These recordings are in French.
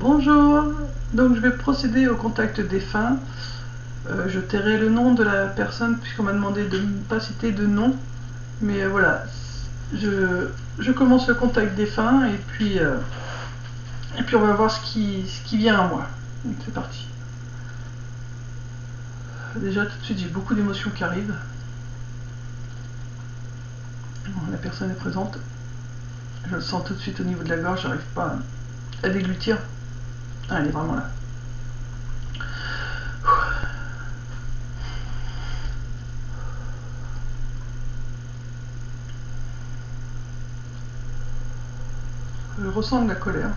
Bonjour, donc je vais procéder au contact défunt. Je tairai le nom de la personne puisqu'on m'a demandé de ne pas citer de nom. Mais voilà, je commence le contact défunt et puis on va voir ce qui vient à moi. Donc c'est parti. Déjà tout de suite j'ai beaucoup d'émotions qui arrivent. La personne est présente. Je le sens tout de suite au niveau de la gorge, j'arrive pas à déglutir. Ah, elle est vraiment là. Je ressens de la colère.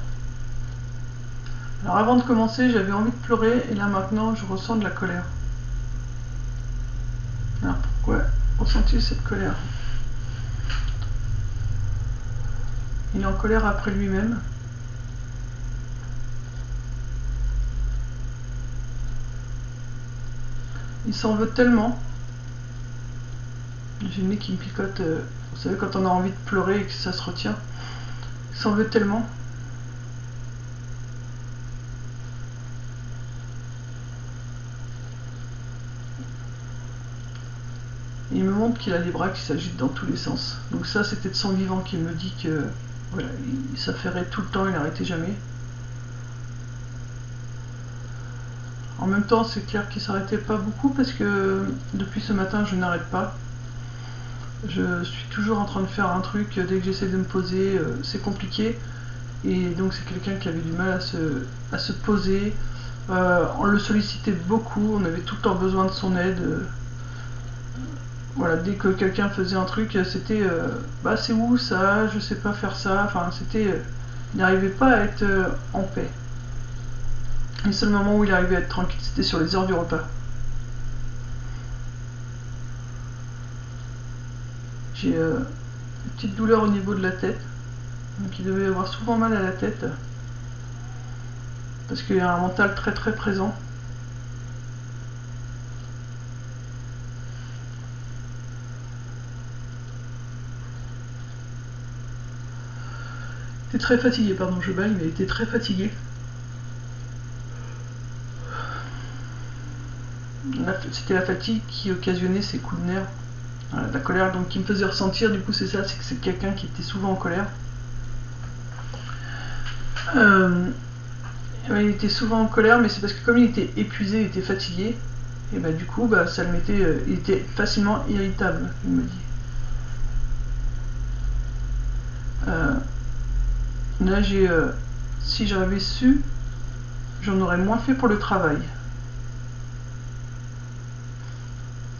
Alors avant de commencer, j'avais envie de pleurer et là maintenant, je ressens de la colère. Alors pourquoi ressentir cette colère? Il est en colère après lui-même. Il s'en veut tellement. J'ai le nez qui me picote. Vous savez, quand on a envie de pleurer et que ça se retient. Il s'en veut tellement. Il me montre qu'il a les bras qui s'agitent dans tous les sens. Donc ça, c'était de son vivant qui me dit que voilà, il s'affairait tout le temps, il n'arrêtait jamais. En même temps, c'est clair qu'il s'arrêtait pas beaucoup parce que depuis ce matin, je n'arrête pas. Je suis toujours en train de faire un truc. Dès que j'essaie de me poser, c'est compliqué. Et donc c'est quelqu'un qui avait du mal à se poser. On le sollicitait beaucoup, on avait tout le temps besoin de son aide. Voilà, dès que quelqu'un faisait un truc, c'était bah c'est où ça, je sais pas faire ça. Enfin, c'était. Il n'arrivait pas à être en paix. Les seuls moments où il arrivait à être tranquille, c'était sur les heures du repas. J'ai une petite douleur au niveau de la tête. Donc il devait avoir souvent mal à la tête. Parce qu'il y a un mental très très présent. Il était très fatigué, pardon, je baille, mais il était très fatigué. C'était la fatigue qui occasionnait ces coups de nerfs. Voilà, la colère donc qui me faisait ressentir, du coup c'est ça, c'est que c'est quelqu'un qui était souvent en colère. Il était souvent en colère, mais c'est parce que comme il était épuisé, il était fatigué, et bah du coup bah, ça le mettait, il était facilement irritable, il me dit. Là si j'avais su, j'en aurais moins fait pour le travail.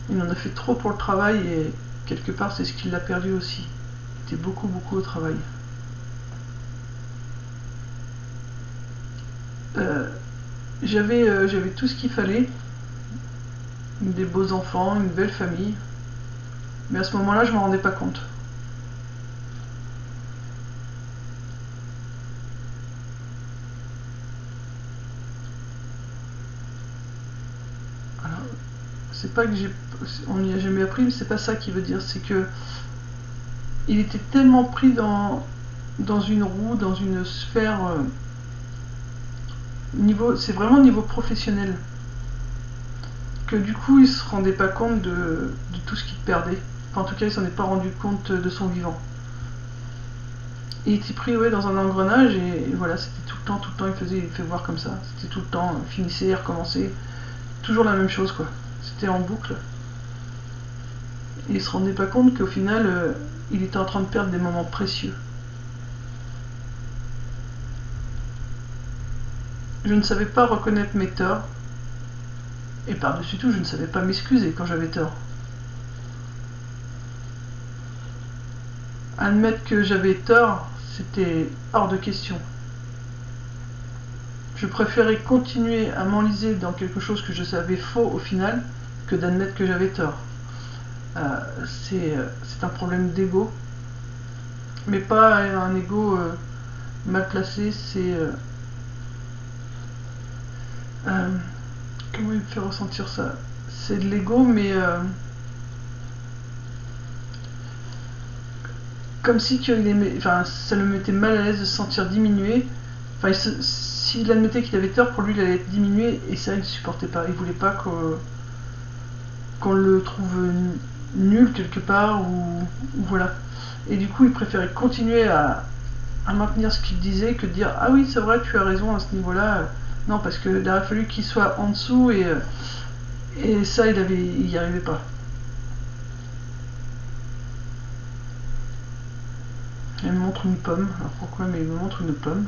Il en a fait trop pour le travail et quelque part c'est ce qui l'a perdu aussi. Il était beaucoup au travail. J'avais tout ce qu'il fallait, des beaux enfants, une belle famille, mais à ce moment-là je m'en rendais pas compte. Alors, c'est pas que on n'y a jamais appris, mais c'est pas ça qui veut dire, c'est que il était tellement pris dans une roue, dans une sphère c'est vraiment niveau professionnel, que du coup il se rendait pas compte de tout ce qu'il perdait. Enfin, en tout cas il s'en est pas rendu compte de son vivant. Et il était pris dans un engrenage et voilà, c'était tout le temps il fait voir comme ça. C'était tout le temps, finissait, recommençait, toujours la même chose quoi. C'était en boucle. Et il se rendait pas compte qu'au final, il était en train de perdre des moments précieux. Je ne savais pas reconnaître mes torts. Et par-dessus tout, je ne savais pas m'excuser quand j'avais tort. Admettre que j'avais tort, c'était hors de question. Je préférais continuer à m'enliser dans quelque chose que je savais faux au final que d'admettre que j'avais tort. C'est un problème d'ego, mais pas un ego mal placé, c'est... comment il me fait ressentir ça? C'est de l'ego, mais comme si ça le mettait mal à l'aise de se sentir diminué. Enfin, s'il admettait qu'il avait tort, pour lui il allait être diminué, et ça il ne supportait pas. Il voulait pas qu'on le trouve nul quelque part, ou voilà. Et du coup il préférait continuer à maintenir ce qu'il disait que de dire ah oui c'est vrai tu as raison à ce niveau-là. Non, parce que il aurait fallu qu'il soit en dessous, et ça il y arrivait pas. Elle me montre une pomme. Alors pourquoi? Mais il me montre une pomme.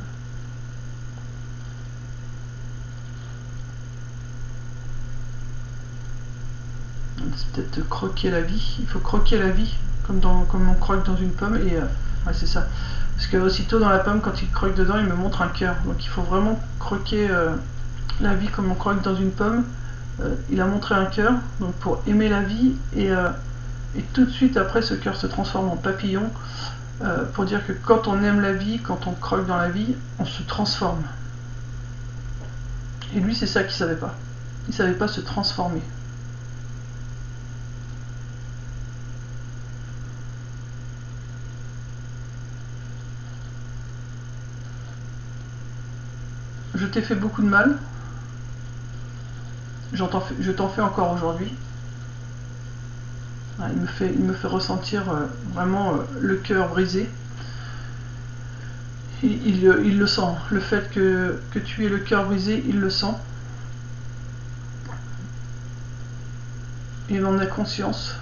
C'est peut-être croquer la vie. Il faut croquer la vie comme on croque dans une pomme. Et ouais, c'est ça. Parce que aussitôt dans la pomme, quand il croque dedans, il me montre un cœur. Donc il faut vraiment croquer la vie comme on croque dans une pomme. Il a montré un cœur. Donc pour aimer la vie, et tout de suite après, ce cœur se transforme en papillon. Pour dire que quand on aime la vie, quand on croque dans la vie, on se transforme. Et lui, c'est ça qu'il savait pas. Il savait pas se transformer. Je t'ai fait beaucoup de mal. Je t'en fais encore aujourd'hui. Il me fait ressentir vraiment le cœur brisé. Il le sent. Le fait que tu aies le cœur brisé, il le sent. Il en a conscience.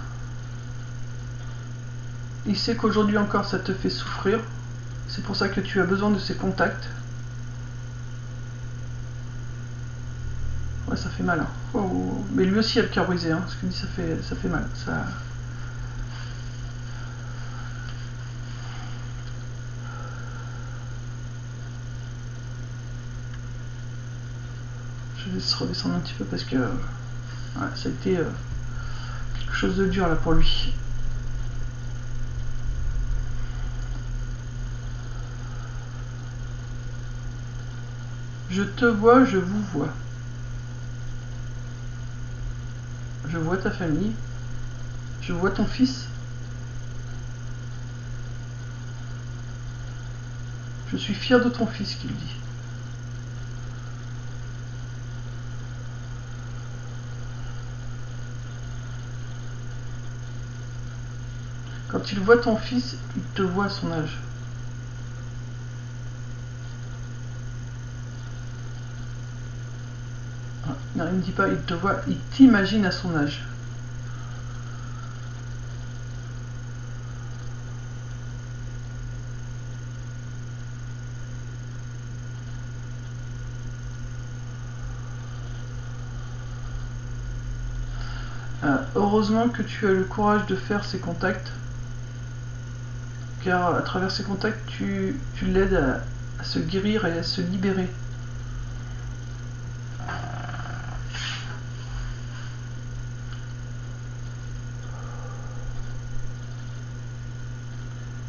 Il sait qu'aujourd'hui encore ça te fait souffrir. C'est pour ça que tu as besoin de ces contacts. Ouais, ça fait mal. Hein. Oh. Mais lui aussi a le cœur brisé. Hein. Ce qu'il dit, ça fait mal. Ça... Je vais se redescendre un petit peu parce que ouais, ça a été quelque chose de dur là pour lui. Je te vois, je vous vois. Je vois ta famille. Je vois ton fils. Je suis fier de ton fils, qu'il dit. Quand il voit ton fils, il te voit à son âge. Non, il ne dit pas il te voit, il t'imagine à son âge. Heureusement que tu as le courage de faire ces contacts, car à travers ces contacts, tu l'aides à se guérir et à se libérer.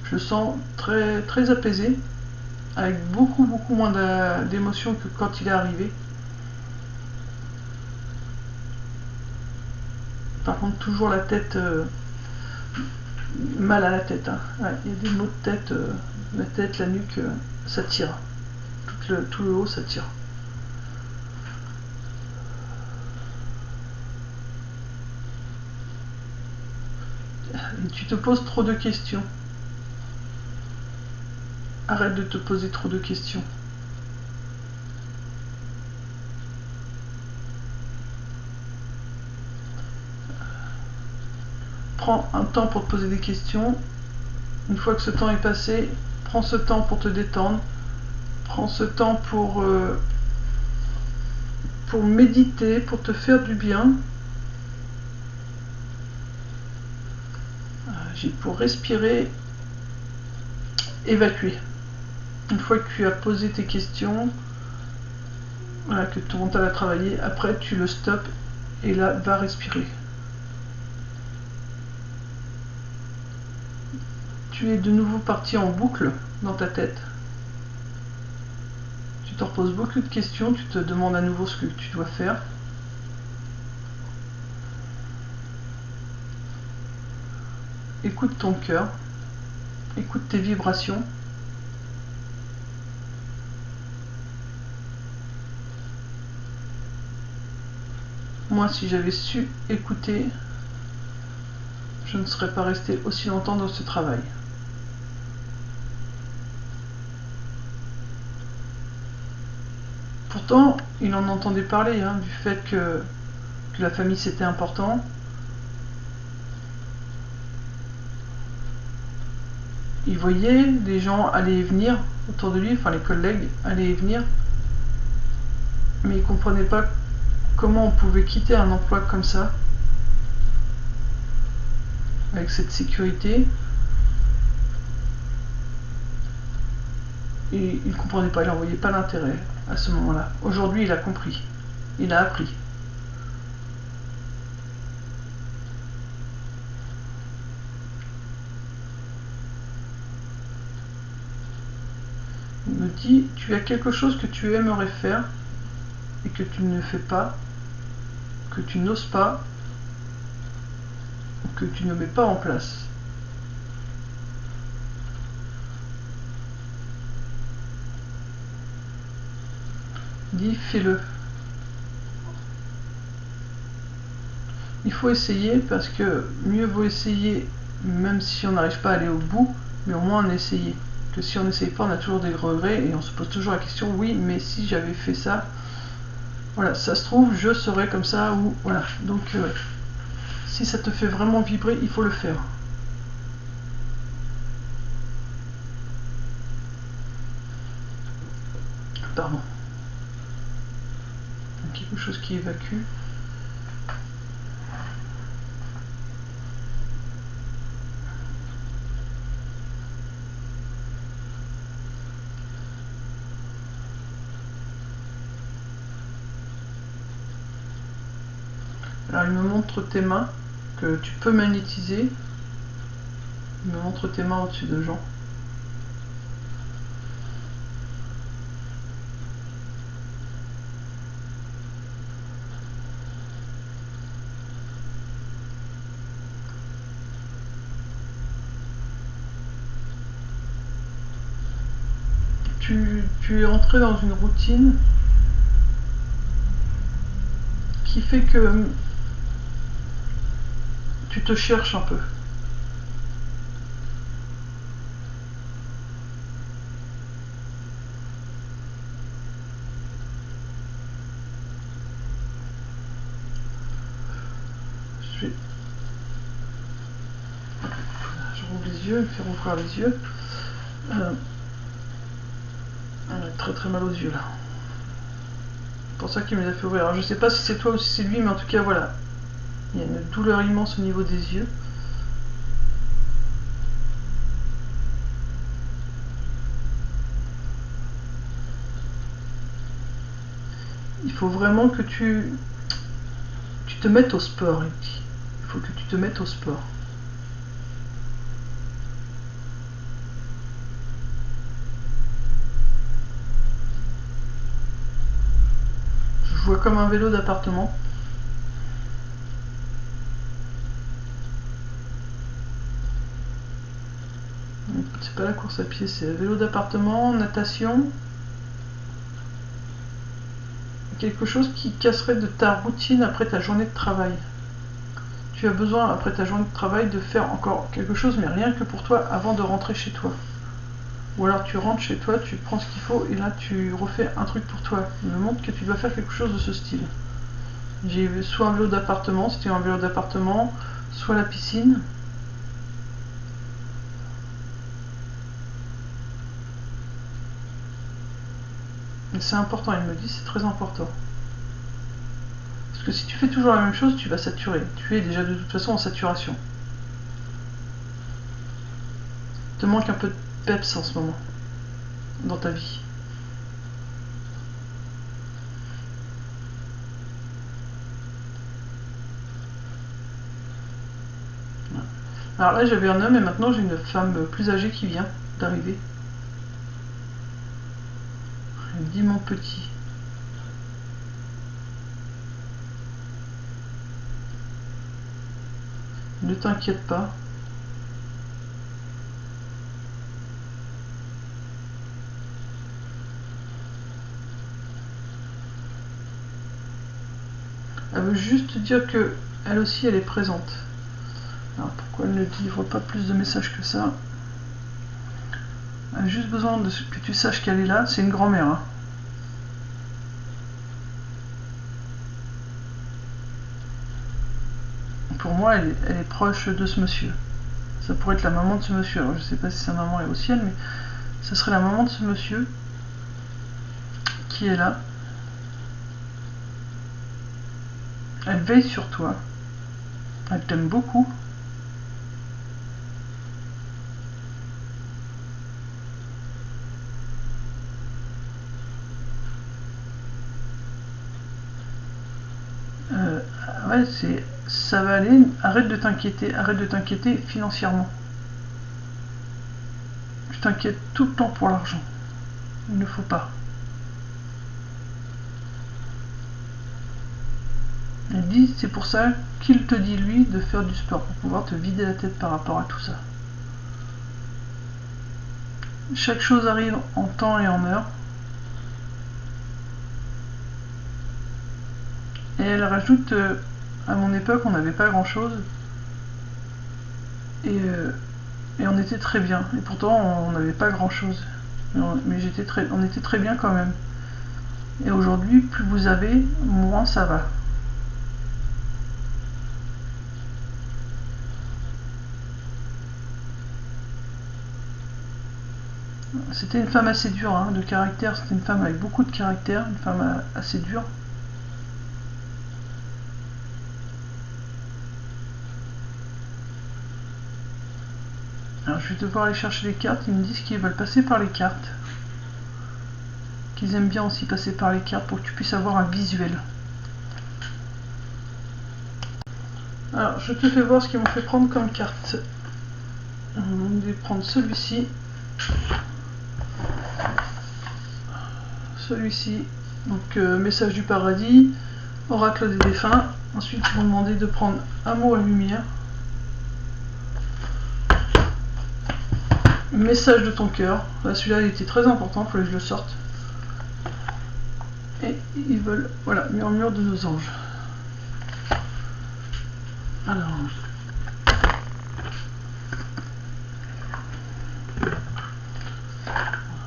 Je sens très, très apaisé, avec beaucoup moins d'émotions que quand il est arrivé. Par contre, toujours la tête, mal à la tête. Hein. Ouais, il y a des maux de tête, la tête, la nuque, ça tire. Tout le haut, ça tire. Et tu te poses trop de questions. Arrête de te poser trop de questions. Prends un temps pour te poser des questions. Une fois que ce temps est passé, prends ce temps pour te détendre. Prends ce temps pour méditer, pour te faire du bien. Pour respirer, évacuer. Une fois que tu as posé tes questions, voilà, que ton mental a travaillé, après tu le stops et là, va respirer. Tu es de nouveau parti en boucle dans ta tête. Tu te reposes beaucoup de questions, tu te demandes à nouveau ce que tu dois faire. Écoute ton cœur, écoute tes vibrations. Moi, si j'avais su écouter, je ne serais pas restée aussi longtemps dans ce travail. Pourtant, il en entendait parler, hein, du fait que la famille c'était important. Il voyait des gens aller et venir autour de lui, enfin les collègues aller et venir, mais il ne comprenait pas comment on pouvait quitter un emploi comme ça, avec cette sécurité. Et il ne comprenait pas, il n'en voyait pas l'intérêt à ce moment-là. Aujourd'hui, il a compris, il a appris. Il me dit, tu as quelque chose que tu aimerais faire et que tu ne fais pas, que tu n'oses pas, ou que tu ne mets pas en place. Dis, fais-le. Il faut essayer parce que mieux vaut essayer, même si on n'arrive pas à aller au bout, mais au moins on a essayé. Que si on n'essaye pas, on a toujours des regrets et on se pose toujours la question, oui, mais si j'avais fait ça, voilà, ça se trouve, je serais comme ça, ou voilà. Donc, si ça te fait vraiment vibrer, il faut le faire. Pardon. Quelque chose qui évacue. Alors il me montre tes mains que tu peux magnétiser. Il me montre tes mains au-dessus de Jean. Tu es entré dans une routine qui fait que tu te cherches un peu. Je rouvre les yeux, il me fait rouvrir les yeux. On a très très mal aux yeux là. C'est pour ça qu'il me les a fait ouvrir. Alors je sais pas si c'est toi ou si c'est lui, mais en tout cas voilà. Il y a une douleur immense au niveau des yeux. Il faut vraiment que tu te mettes au sport, il dit. Il faut que tu te mettes au sport. Je vois comme un vélo d'appartement. C'est pas la course à pied, c'est vélo d'appartement, natation. Quelque chose qui casserait de ta routine après ta journée de travail. Tu as besoin, après ta journée de travail, de faire encore quelque chose, mais rien que pour toi, avant de rentrer chez toi. Ou alors tu rentres chez toi, tu prends ce qu'il faut, et là tu refais un truc pour toi. Il me montre que tu dois faire quelque chose de ce style. J'ai soit un vélo d'appartement, c'était un vélo d'appartement, soit la piscine. C'est important, il me dit, c'est très important. Parce que si tu fais toujours la même chose, tu vas saturer. Tu es déjà de toute façon en saturation. Il te manque un peu de peps en ce moment, dans ta vie. Alors là, j'avais un homme et maintenant j'ai une femme plus âgée qui vient d'arriver. Elle me dit mon petit. Ne t'inquiète pas. Elle veut juste dire que elle aussi elle est présente. Alors pourquoi elle ne livre pas plus de messages que ça? Elle a juste besoin que tu saches qu'elle est là. C'est une grand-mère. Hein. Pour moi, elle est proche de ce monsieur. Ça pourrait être la maman de ce monsieur. Alors je sais pas si sa maman est au ciel, mais ce serait la maman de ce monsieur qui est là. Elle veille sur toi. Elle t'aime beaucoup. Ouais, ça va aller. Arrête de t'inquiéter financièrement. Tu t'inquiètes tout le temps pour l'argent. Il ne faut pas. Elle dit, c'est pour ça qu'il te dit lui de faire du sport, pour pouvoir te vider la tête par rapport à tout ça. Chaque chose arrive en temps et en heure. Et elle rajoute, à mon époque on n'avait pas grand chose. Et on était très bien. Et pourtant on n'avait pas grand chose. Mais on était très bien quand même. Et aujourd'hui, plus vous avez, moins ça va. C'était une femme assez dure, hein, de caractère. C'était une femme avec beaucoup de caractère, une femme assez dure. Alors je vais devoir aller chercher les cartes. Ils me disent qu'ils veulent passer par les cartes. Qu'ils aiment bien aussi passer par les cartes pour que tu puisses avoir un visuel. Alors je te fais voir ce qu'ils m'ont fait prendre comme carte. On va prendre celui-ci. Celui-ci. Donc message du paradis. Oracle des défunts. Ensuite ils vont demander de prendre amour et lumière. Message de ton cœur. Celui-là il était très important, il fallait que je le sorte. Et ils veulent, voilà, murmure de nos anges. Alors,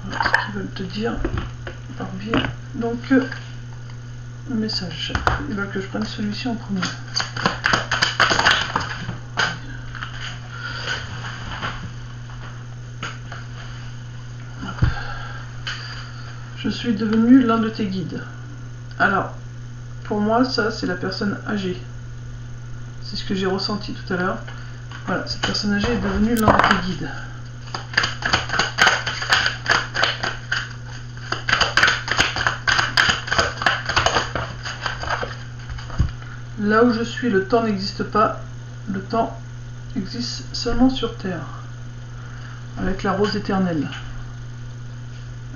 voilà ce qu'ils veulent te dire par biais. Donc, message. Ils veulent que je prenne celui-ci en premier. Je suis devenu l'un de tes guides. Alors, pour moi, ça, c'est la personne âgée. C'est ce que j'ai ressenti tout à l'heure. Voilà, cette personne âgée est devenue l'un de tes guides. Là où je suis, le temps n'existe pas. Le temps existe seulement sur Terre. Avec la rose éternelle.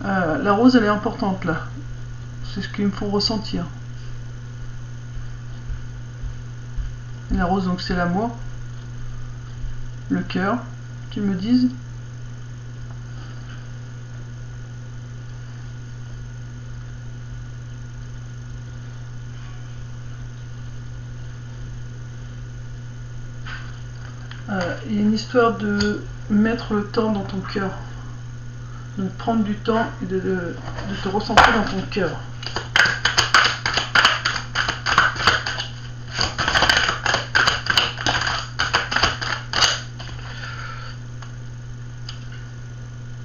La rose, elle est importante là. C'est ce qu'ils me font ressentir. La rose, donc c'est l'amour. Le cœur, qu'ils me disent. Il y a une histoire de mettre le temps dans ton cœur. De prendre du temps et de te recentrer dans ton cœur.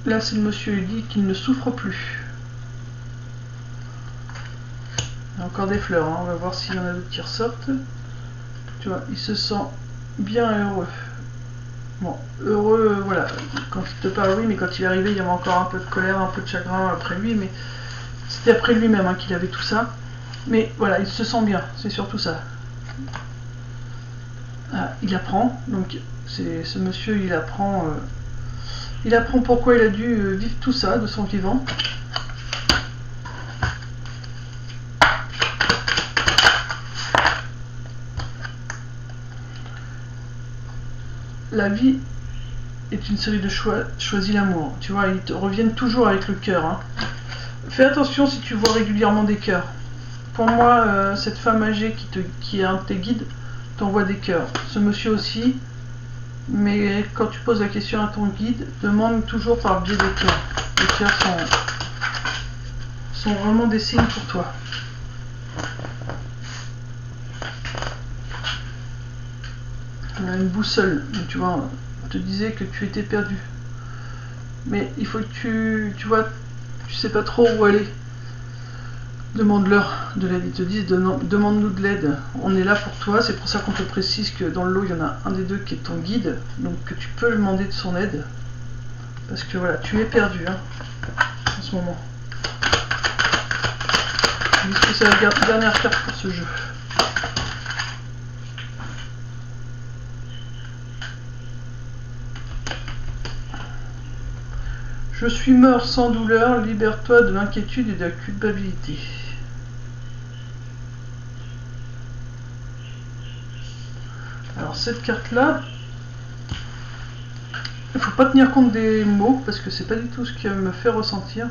Là, c'est le monsieur, il dit qu'il ne souffre plus. Il y a encore des fleurs, hein. On va voir s'il y en a d'autres qui ressortent. Tu vois, il se sent bien heureux. Bon, heureux, voilà, quand il te parle, oui, mais quand il est arrivé, il y avait encore un peu de colère, un peu de chagrin après lui, mais c'était après lui-même hein, qu'il avait tout ça. Mais voilà, il se sent bien, c'est surtout ça. Ah, il apprend, donc c'est ce monsieur, il apprend pourquoi il a dû vivre tout ça de son vivant. La vie est une série de choix. Choisis l'amour. Tu vois, ils te reviennent toujours avec le cœur. Hein. Fais attention si tu vois régulièrement des cœurs. pour moi, cette femme âgée qui est un de tes guides t'envoie des cœurs. Ce monsieur aussi, mais quand tu poses la question à ton guide, demande toujours par biais des cœurs. Les cœurs sont vraiment des signes pour toi. On a une boussole, tu vois, on te disait que tu étais perdu. Mais il faut que tu vois, tu sais pas trop où aller. Demande-leur de l'aide. Ils te disent demande-nous de l'aide. On est là pour toi. C'est pour ça qu'on te précise que dans le lot, il y en a un des deux qui est ton guide. Donc que tu peux lui demander de son aide. Parce que voilà, tu es perdu hein, en ce moment. Ils disent que c'est la dernière carte pour ce jeu. Je suis mort sans douleur, libère-toi de l'inquiétude et de la culpabilité. Alors cette carte-là, il ne faut pas tenir compte des mots, parce que c'est pas du tout ce qui me fait ressentir.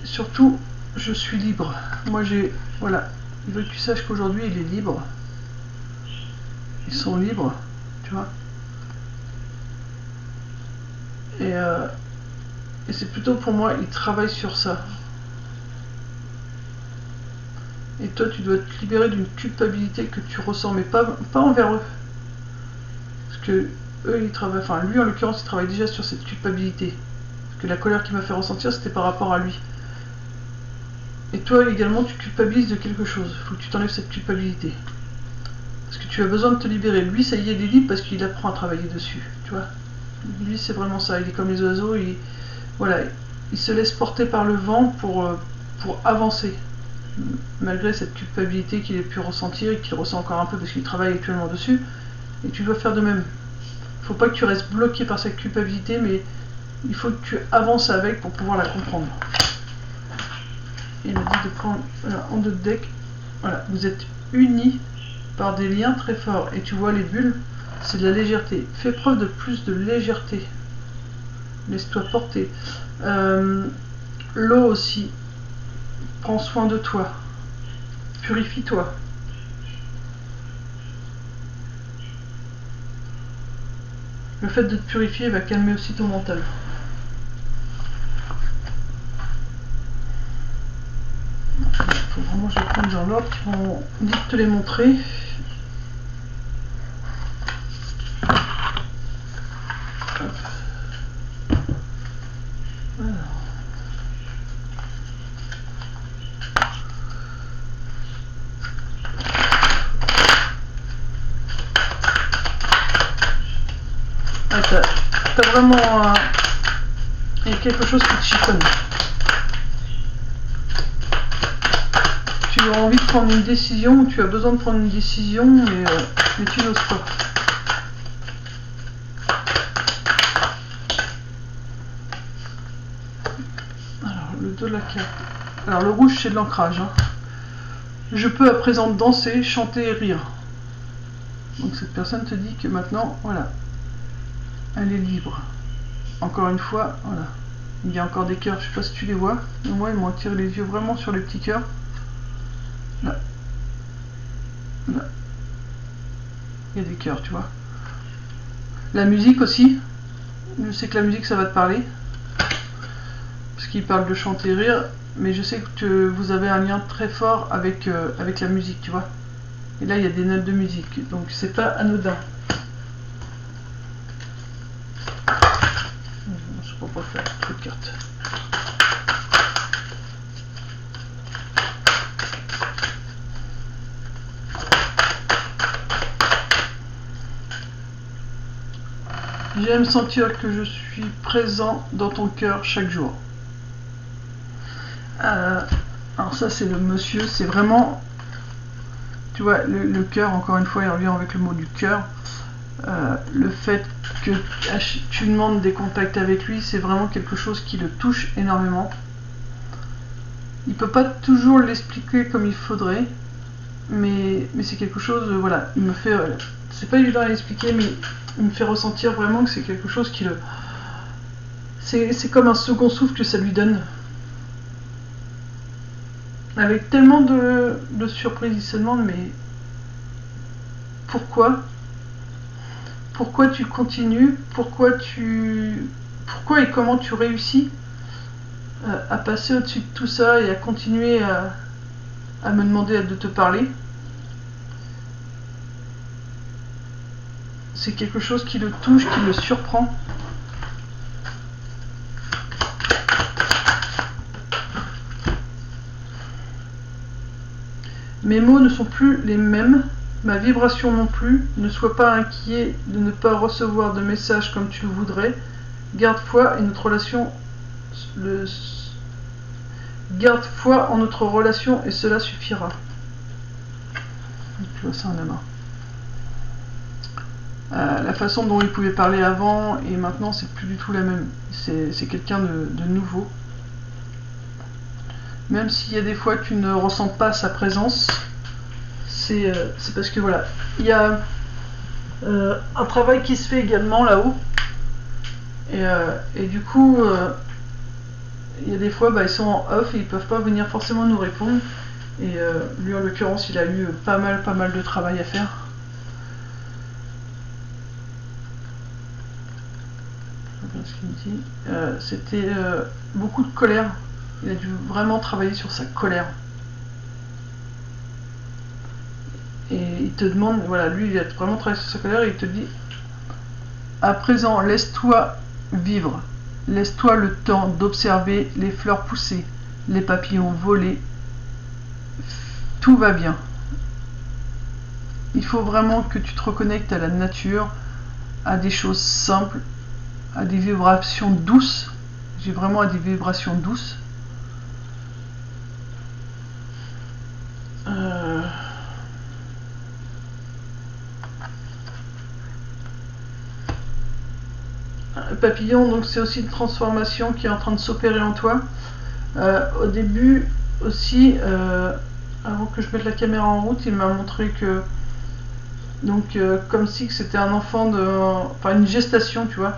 Surtout, je suis libre. Moi voilà, il veut que tu saches qu'aujourd'hui il est libre. Ils sont libres, tu vois. Et c'est plutôt pour moi, ils travaillent sur ça. Et toi, tu dois te libérer d'une culpabilité que tu ressens, mais pas envers eux. Parce que eux, ils travaillent, enfin lui en l'occurrence, il travaille déjà sur cette culpabilité. Parce que la colère qu'il m'a fait ressentir, c'était par rapport à lui. Et toi également, tu culpabilises de quelque chose. Il faut que tu t'enlèves cette culpabilité. Parce que tu as besoin de te libérer. Lui, ça y est, il est libre parce qu'il apprend à travailler dessus. Tu vois. Lui, c'est vraiment ça. Il est comme les oiseaux. Voilà, il se laisse porter par le vent pour avancer. Malgré cette culpabilité qu'il ait pu ressentir et qu'il ressent encore un peu parce qu'il travaille actuellement dessus. Et tu dois faire de même. Il ne faut pas que tu restes bloqué par cette culpabilité, mais il faut que tu avances avec pour pouvoir la comprendre. Il m'a dit de prendre en deux de deck. Voilà, vous êtes unis par des liens très forts. Et tu vois les bulles, c'est de la légèreté. Fais preuve de plus de légèreté. Laisse-toi porter. L'eau aussi. Prends soin de toi. Purifie-toi. Le fait de te purifier va calmer aussi ton mental. Il faut vraiment que je prenne dans l'ordre qui vont vite te les montrer. T'as vraiment il y a quelque chose qui te chiffonne. Tu as envie de prendre une décision, tu as besoin de prendre une décision, mais tu n'oses pas. Alors, le dos de la carte. Alors, le rouge, c'est de l'ancrage. Hein. Je peux à présent danser, chanter et rire. Donc, cette personne te dit que maintenant, voilà. Elle est libre. Encore une fois, voilà. Il y a encore des cœurs, je sais pas si tu les vois, mais moi ils m'ont attiré les yeux vraiment sur les petits cœurs. Là. Là. Il y a des cœurs, tu vois. La musique aussi. Je sais que la musique ça va te parler. Parce qu'il parle de chanter et rire, mais je sais que vous avez un lien très fort avec la musique, tu vois. Et là il y a des notes de musique, donc c'est pas anodin. Je ne peux pas faire trop de cartes. J'aime sentir que je suis présent dans ton cœur chaque jour. Alors ça c'est le monsieur, c'est vraiment, tu vois, le cœur, encore une fois, il revient avec le mot du cœur. Le fait que tu demandes des contacts avec lui, c'est vraiment quelque chose qui le touche énormément. Il peut pas toujours l'expliquer comme il faudrait, mais c'est quelque chose, voilà, il me fait, c'est pas évident à l'expliquer, mais il me fait ressentir vraiment que c'est quelque chose qui le, c'est comme un second souffle que ça lui donne. avec tellement de surprises. Il se demande, mais pourquoi tu continues, pourquoi et comment tu réussis à passer au-dessus de tout ça et à continuer à me demander de te parler. C'est quelque chose qui le touche, qui le surprend. Mes mots ne sont plus les mêmes, ma vibration non plus. Ne sois pas inquiet de ne pas recevoir de messages comme tu le voudrais. Garde foi et notre relation Garde foi en notre relation et cela suffira. Tu vois ça en la main. La façon dont il pouvait parler avant et maintenant c'est plus du tout la même. C'est quelqu'un de nouveau. Même s'il y a des fois que tu ne ressens pas sa présence, c'est parce que voilà, il y a un travail qui se fait également là-haut. Et du coup, il y a des fois, ils sont en off et ils peuvent pas venir forcément nous répondre. Et lui en l'occurrence, il a eu pas mal de travail à faire. Ce qu'il me dit, c'était beaucoup de colère. Il a dû vraiment travailler sur sa colère. Et il te demande, voilà, lui il a vraiment travaillé sur sa colère et il te dit, à présent, laisse-toi vivre. Laisse-toi le temps d'observer les fleurs pousser, les papillons voler. Tout va bien. Il faut vraiment que tu te reconnectes à la nature, à des choses simples, à des vibrations douces. J'ai vraiment à des vibrations douces. Papillon, donc c'est aussi une transformation qui est en train de s'opérer en toi. Au début aussi, avant que je mette la caméra en route, il m'a montré que donc comme si c'était un enfant enfin une gestation, tu vois,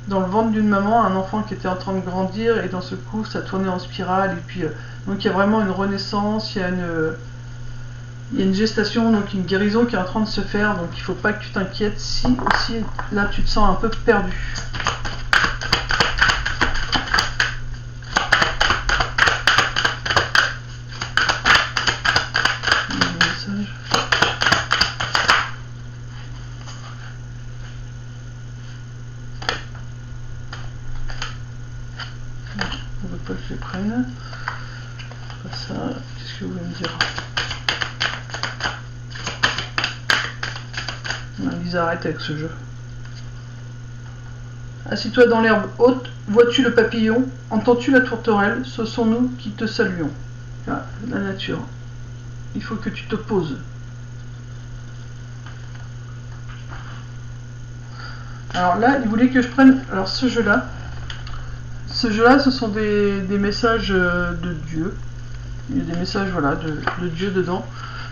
dans le ventre d'une maman, un enfant qui était en train de grandir et dans ce coup ça tournait en spirale et puis donc il y a vraiment une renaissance, il y a une gestation, donc une guérison qui est en train de se faire, donc il faut pas que tu t'inquiètes si aussi là tu te sens un peu perdu. On veut pas que je les prenne. Pas ça. Qu'est-ce que vous voulez me dire? Ils arrêtent avec ce jeu. Assis-toi dans l'herbe haute, vois-tu le papillon? Entends-tu la tourterelle? Ce sont nous qui te saluons. Ah, la nature. Il faut que tu te poses. Alors là, il voulait que je prenne ce jeu-là. Ce jeu-là, ce sont des messages de Dieu. Il y a des messages voilà, de Dieu dedans.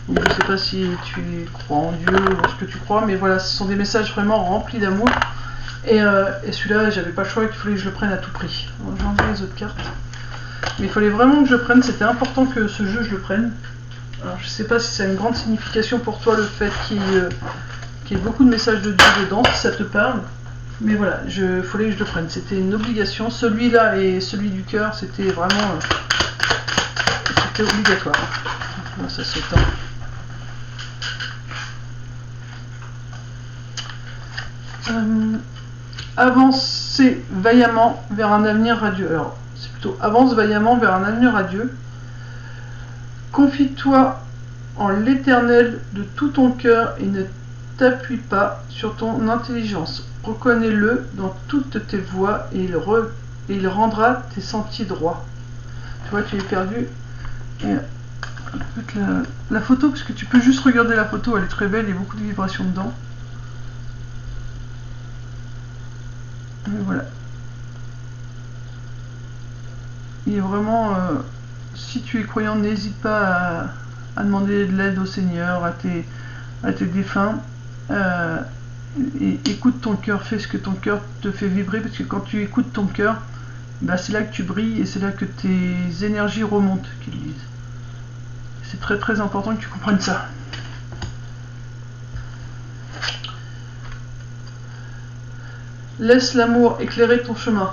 Donc, je ne sais pas si tu crois en Dieu ou ce que tu crois, mais voilà, ce sont des messages vraiment remplis d'amour. Et celui-là, j'avais pas le choix, il fallait que je le prenne à tout prix. J'ai enlevé les autres cartes. Mais il fallait vraiment que je le prenne, c'était important que ce jeu, je le prenne. Alors, je ne sais pas si ça a une grande signification pour toi, le fait qu'il y ait beaucoup de messages de Dieu dedans, si ça te parle. Mais voilà, il fallait que je le prenne. C'était une obligation. Celui-là et celui du cœur, c'était vraiment... c'était obligatoire. Là, ça s'étend. Avancer vaillamment vers un avenir radieux. Alors, c'est plutôt avance vaillamment vers un avenir radieux. Confie-toi en l'éternel de tout ton cœur et ne t'appuie pas sur ton intelligence. Reconnais-le dans toutes tes voies et il rendra tes sentiers droits. Tu vois, tu es perdu. Et la photo, parce que tu peux juste regarder la photo, elle est très belle, il y a beaucoup de vibrations dedans. Et voilà. Il est vraiment... si tu es croyant, n'hésite pas à demander de l'aide au Seigneur, à tes défunts. Et écoute ton cœur, fais ce que ton cœur te fait vibrer, parce que quand tu écoutes ton cœur, c'est là que tu brilles et c'est là que tes énergies remontent, qu'ils disent. C'est très très important que tu comprennes ça. Laisse l'amour éclairer ton chemin.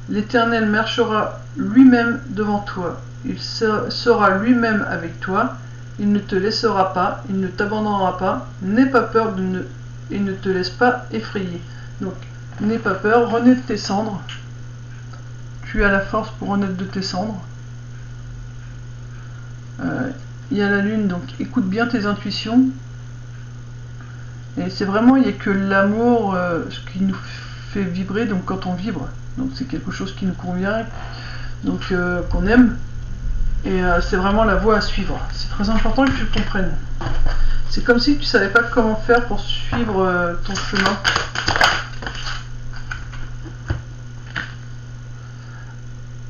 L'Éternel marchera lui-même devant toi. Il sera lui-même avec toi. Il ne te laissera pas, il ne t'abandonnera pas. N'aie pas peur et ne te laisse pas effrayer. Donc, n'aie pas peur, renais de tes cendres. Tu as la force pour renaître de tes cendres. Il y a la lune, donc écoute bien tes intuitions. Et c'est vraiment, il n'y a que l'amour ce qui nous fait vibrer, donc quand on vibre. Donc c'est quelque chose qui nous convient, donc qu'on aime. Et c'est vraiment la voie à suivre. C'est très important que tu le comprennes. C'est comme si tu ne savais pas comment faire pour suivre ton chemin.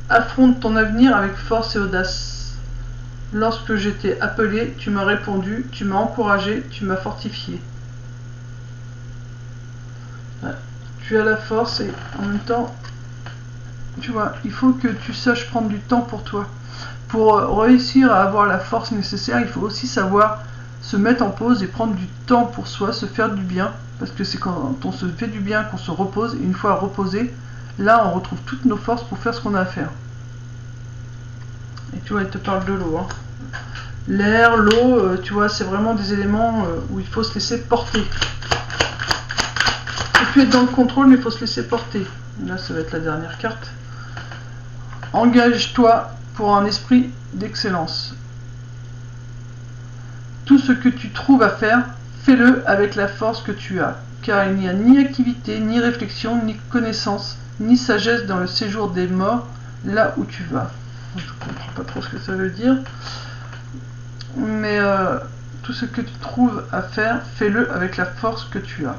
Affronte ton avenir avec force et audace. Lorsque je t'ai appelé, tu m'as répondu, tu m'as encouragé, tu m'as fortifié. Ouais. Tu as la force et en même temps, tu vois, il faut que tu saches prendre du temps pour toi. Pour réussir à avoir la force nécessaire, il faut aussi savoir se mettre en pause et prendre du temps pour soi, se faire du bien. Parce que c'est quand on se fait du bien qu'on se repose. Et une fois reposé, là on retrouve toutes nos forces pour faire ce qu'on a à faire. Et tu vois, il te parle de l'eau. Hein. L'air, l'eau, tu vois, c'est vraiment des éléments où il faut se laisser porter. Il faut plus être dans le contrôle, mais il faut se laisser porter. Là, ça va être la dernière carte. Engage-toi pour un esprit d'excellence. Tout ce que tu trouves à faire, fais-le avec la force que tu as, car il n'y a ni activité, ni réflexion, ni connaissance, ni sagesse dans le séjour des morts, là où tu vas. Je ne comprends pas trop ce que ça veut dire, mais tout ce que tu trouves à faire, fais-le avec la force que tu as.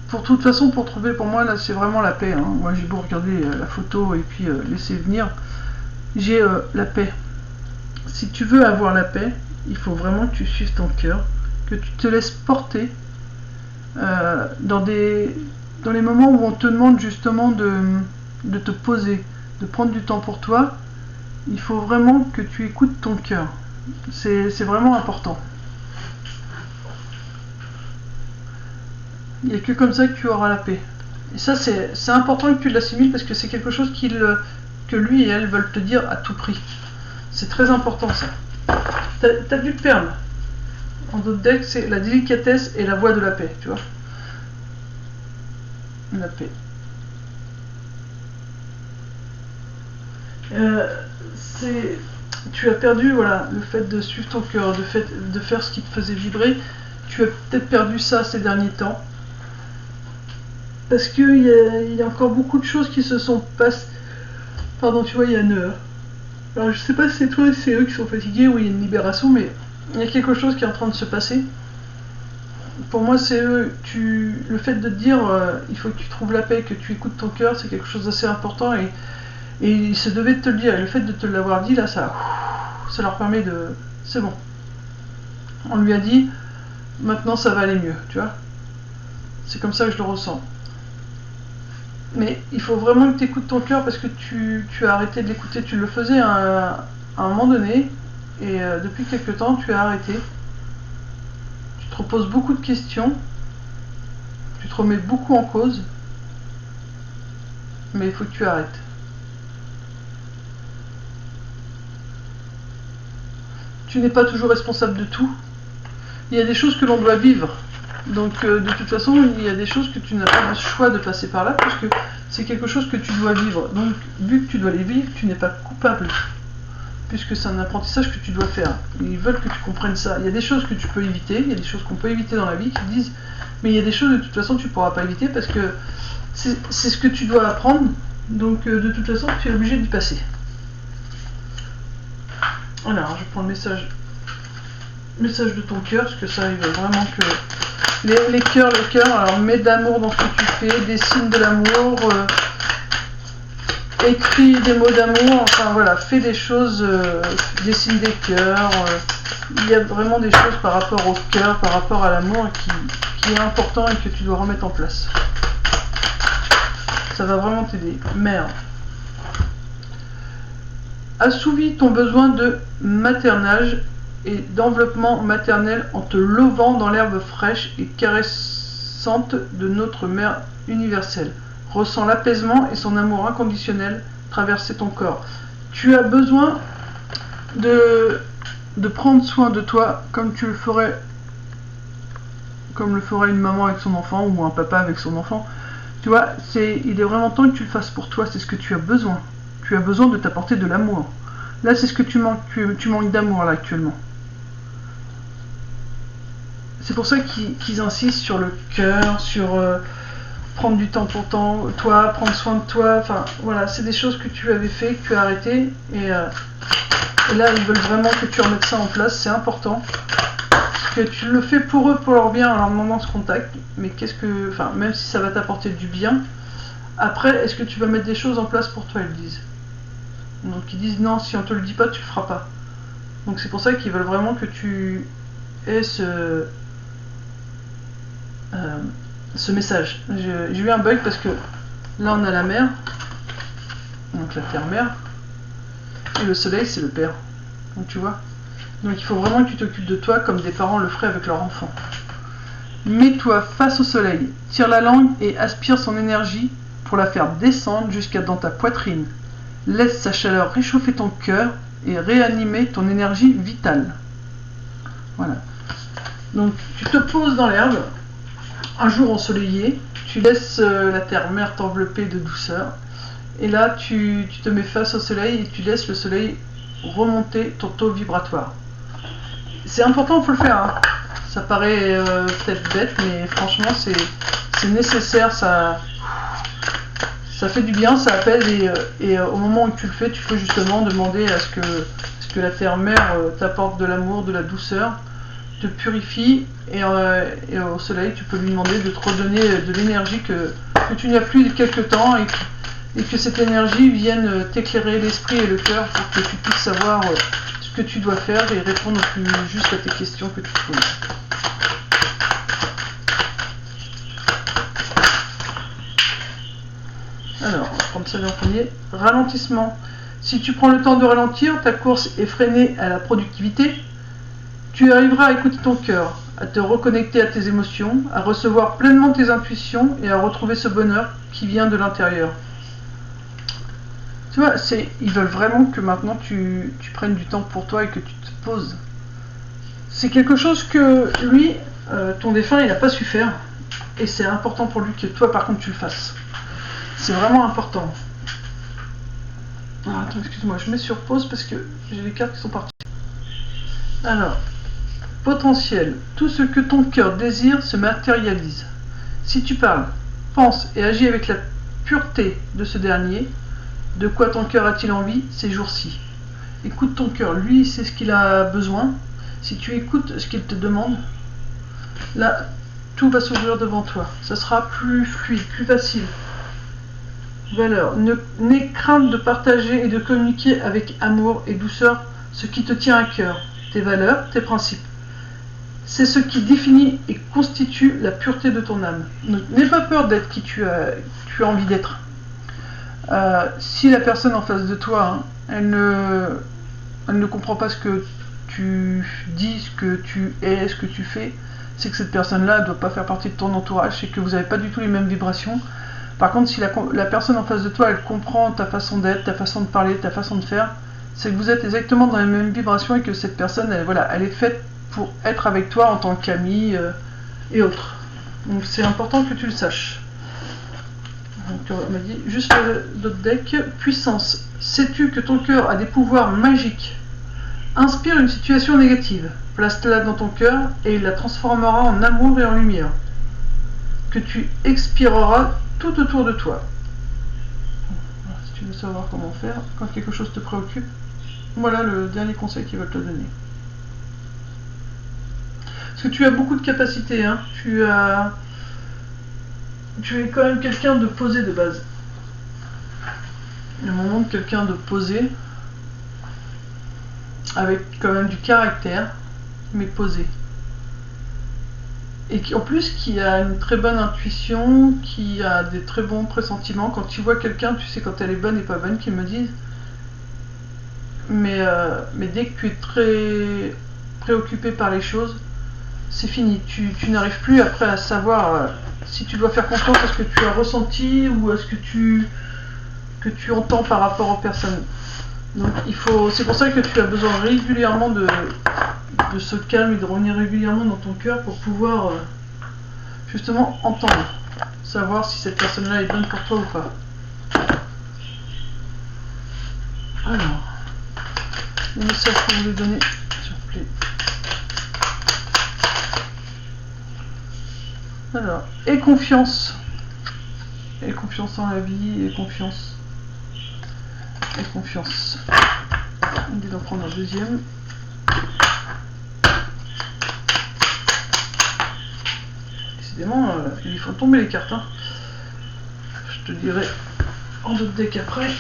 Pour toute façon, pour trouver, pour moi, là, c'est vraiment la paix. Hein. Moi, j'ai beau regarder la photo et puis laisser venir, j'ai la paix. Si tu veux avoir la paix, il faut vraiment que tu suives ton cœur, que tu te laisses porter dans les moments où on te demande justement de te poser, de prendre du temps pour toi. Il faut vraiment que tu écoutes ton cœur. C'est vraiment important. Il n'y a que comme ça que tu auras la paix. Et ça, c'est important que tu l'assimiles parce que c'est quelque chose que lui et elle veulent te dire à tout prix. C'est très important ça. T'as du perle. En d'autres decks, c'est la délicatesse et la voie de la paix, tu vois. La paix. Tu as perdu, voilà, le fait de suivre ton cœur, de faire ce qui te faisait vibrer. Tu as peut-être perdu ça ces derniers temps. Parce qu'il y a encore beaucoup de choses qui se sont passées. Pardon, tu vois, il y a une... Alors, je sais pas si c'est toi, c'est eux qui sont fatigués ou il y a une libération, mais il y a quelque chose qui est en train de se passer. Pour moi, c'est eux. Le fait de te dire, il faut que tu trouves la paix, que tu écoutes ton cœur, c'est quelque chose d'assez important et ils se devaient de te le dire. Et le fait de te l'avoir dit, là, ça leur permet de... C'est bon. On lui a dit, maintenant ça va aller mieux, tu vois. C'est comme ça que je le ressens. Mais il faut vraiment que tu écoutes ton cœur parce que tu as arrêté de l'écouter. Tu le faisais à un moment donné et depuis quelques temps tu as arrêté. Tu te reposes beaucoup de questions. Tu te remets beaucoup en cause. Mais il faut que tu arrêtes. Tu n'es pas toujours responsable de tout. Il y a des choses que l'on doit vivre. Donc de toute façon, il y a des choses que tu n'as pas le choix de passer par là, parce que c'est quelque chose que tu dois vivre. Donc vu que tu dois les vivre, tu n'es pas coupable, puisque c'est un apprentissage que tu dois faire. Ils veulent que tu comprennes ça. Il y a des choses que tu peux éviter, il y a des choses qu'on peut éviter dans la vie qui disent, mais il y a des choses de toute façon que tu ne pourras pas éviter, parce que c'est ce que tu dois apprendre, donc de toute façon tu es obligé d'y passer. Alors je prends le message de ton cœur, parce que ça il veut vraiment que... Les cœurs, alors mets d'amour dans ce que tu fais, dessine de l'amour, écris des mots d'amour, enfin voilà, fais des choses, dessine des cœurs, il y a vraiment des choses par rapport au cœur, par rapport à l'amour qui est important et que tu dois remettre en place. Ça va vraiment t'aider. Mère. Assouvis ton besoin de maternage et d'enveloppement maternel en te levant dans l'herbe fraîche et caressante de notre mère universelle. Ressens l'apaisement et son amour inconditionnel traverser ton corps. Tu as besoin de prendre soin de toi comme tu le ferais, comme le ferait une maman avec son enfant ou un papa avec son enfant. Tu vois, il est vraiment temps que tu le fasses pour toi, c'est ce que tu as besoin. Tu as besoin de t'apporter de l'amour. Là, c'est ce que tu manques, tu manques d'amour là actuellement. C'est pour ça qu'ils insistent sur le cœur, sur prendre du temps pour toi, prendre soin de toi. Enfin, voilà, c'est des choses que tu avais fait, que tu as arrêté. Et là, ils veulent vraiment que tu remettes ça en place, c'est important. Parce que tu le fais pour eux, pour leur bien, en leur demandant ce contact. Mais même si ça va t'apporter du bien, après, est-ce que tu vas mettre des choses en place pour toi, ils disent. Donc ils disent non, si on te le dit pas, tu le feras pas. Donc c'est pour ça qu'ils veulent vraiment que tu aies ce message. J'ai eu un bug parce que là on a la mère, donc la terre-mère, et le soleil c'est le père. Donc tu vois. Donc il faut vraiment que tu t'occupes de toi comme des parents le feraient avec leur enfant. Mets-toi face au soleil, tire la langue et aspire son énergie pour la faire descendre jusqu'à dans ta poitrine. Laisse sa chaleur réchauffer ton cœur et réanimer ton énergie vitale. Voilà. Donc tu te poses dans l'herbe, un jour ensoleillé, tu laisses la terre-mère t'envelopper de douceur. Et là tu te mets face au soleil et tu laisses le soleil remonter ton taux vibratoire. C'est important, il faut le faire. Hein. Ça paraît peut-être bête, mais franchement c'est nécessaire, ça fait du bien, ça apaise et au moment où tu le fais, tu peux justement demander à ce que la terre-mère t'apporte de l'amour, de la douceur, te purifie et au soleil, tu peux lui demander de te redonner de l'énergie que tu n'as plus depuis quelque temps et que cette énergie vienne t'éclairer l'esprit et le cœur pour que tu puisses savoir ce que tu dois faire et répondre au plus juste à tes questions que tu te poses. Alors, on va prendre ça en premier. Ralentissement. Si tu prends le temps de ralentir, ta course est freinée à la productivité. Tu arriveras à écouter ton cœur, à te reconnecter à tes émotions, à recevoir pleinement tes intuitions et à retrouver ce bonheur qui vient de l'intérieur. Tu vois, ils veulent vraiment que maintenant tu prennes du temps pour toi et que tu te poses. C'est quelque chose que lui, ton défunt, il n'a pas su faire. Et c'est important pour lui que toi, par contre, tu le fasses. C'est vraiment important. Ah, attends, excuse-moi, je mets sur pause parce que j'ai les cartes qui sont parties. Alors, potentiel. Tout ce que ton cœur désire se matérialise. Si tu parles, penses et agis avec la pureté de ce dernier, de quoi ton cœur a-t-il envie ces jours-ci? Écoute ton cœur, lui, c'est ce qu'il a besoin. Si tu écoutes ce qu'il te demande, là, tout va s'ouvrir devant toi. Ça sera plus fluide, plus facile. Valeur. N'aie crainte de partager et de communiquer avec amour et douceur ce qui te tient à cœur, tes valeurs, tes principes. C'est ce qui définit et constitue la pureté de ton âme. N'aie pas peur d'être qui tu as envie d'être. Si la personne en face de toi, hein, elle ne comprend pas ce que tu dis, ce que tu es, ce que tu fais, c'est que cette personne-là ne doit pas faire partie de ton entourage, c'est que vous n'avez pas du tout les mêmes vibrations. Par contre, si la personne en face de toi, elle comprend ta façon d'être, ta façon de parler, ta façon de faire, c'est que vous êtes exactement dans les mêmes vibrations et que cette personne, elle est faite pour être avec toi en tant qu'amie et autres. Donc c'est important que tu le saches. Donc on m'a dit, juste d'autres decks, puissance. Sais-tu que ton cœur a des pouvoirs magiques? Inspire une situation négative, place-la dans ton cœur et il la transformera en amour et en lumière, que tu expireras tout autour de toi. Si tu veux savoir comment faire, quand quelque chose te préoccupe, voilà le dernier conseil qu'il va te donner. Parce que tu as beaucoup de capacités, hein. Tu es quand même quelqu'un de posé de base. Le moment de quelqu'un de posé, avec quand même du caractère, mais posé. et qui en plus qui a une très bonne intuition, qui a des très bons pressentiments. Quand tu vois quelqu'un, tu sais quand elle est bonne et pas bonne, qu'ils me disent. Mais dès que tu es très préoccupé par les choses, c'est fini. Tu n'arrives plus après à savoir si tu dois faire confiance à ce que tu as ressenti ou à ce que tu entends par rapport aux personnes. Donc c'est pour ça que tu as besoin régulièrement de ce calme et de revenir régulièrement dans ton cœur pour pouvoir justement entendre, savoir si cette personne-là est bonne pour toi ou pas. Alors, le message que vous voulez donner, s'il vous plaît. Alors, aie confiance. Aie confiance en la vie, aie confiance. Aie confiance. On va en prendre un deuxième. Décidément, ils font tomber les cartes. Hein. Je te dirai en d'autres decks après.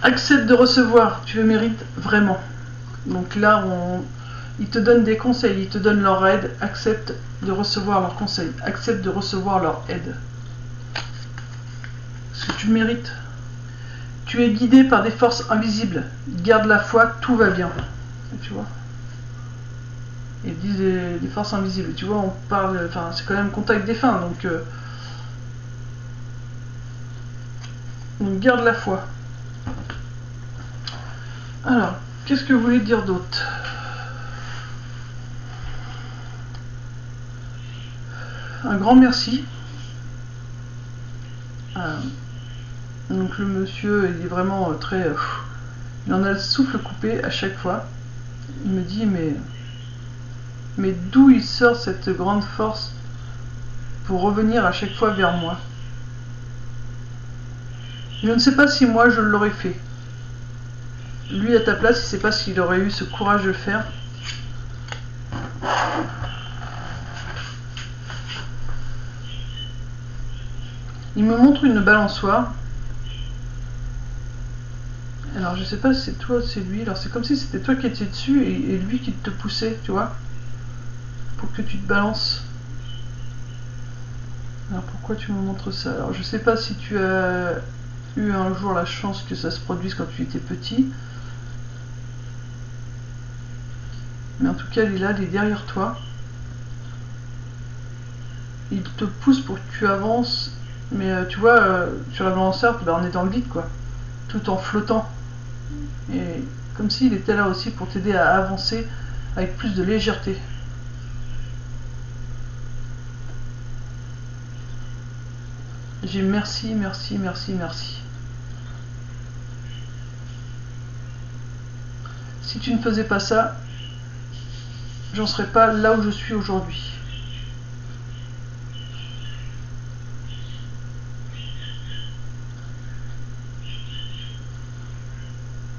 Accepte de recevoir, tu le mérites vraiment. Donc là, ils te donnent des conseils, ils te donnent leur aide. Accepte de recevoir leurs conseils, accepte de recevoir leur aide. Parce que tu le mérites. Tu es guidé par des forces invisibles. Garde la foi, tout va bien. Tu vois. Ils disent des forces invisibles. Tu vois, on parle, enfin, c'est quand même contact défunt, donc garde la foi. Alors, qu'est-ce que vous voulez dire d'autre? Un grand merci. Donc le monsieur, il est vraiment très... il en a le souffle coupé à chaque fois. Il me dit, mais d'où il sort cette grande force pour revenir à chaque fois vers moi? Je ne sais pas si moi je l'aurais fait. Lui à ta place, il ne sait pas s'il aurait eu ce courage de le faire. Il me montre une balançoire. Alors je sais pas si c'est toi ou c'est lui. Alors c'est comme si c'était toi qui étais dessus et lui qui te poussait, tu vois, pour que tu te balances. Alors pourquoi tu me montres ça? Alors je sais pas si tu as eu un jour la chance que ça se produise quand tu étais petit. Mais en tout cas, il est là, il est derrière toi. Il te pousse pour que tu avances. Mais tu vois, sur la balançoire, on est dans le vide, quoi. Tout en flottant. Et comme s'il était là aussi pour t'aider à avancer avec plus de légèreté. J'ai merci, merci, merci, merci. Si tu ne faisais pas ça, j'en serais pas là où je suis aujourd'hui.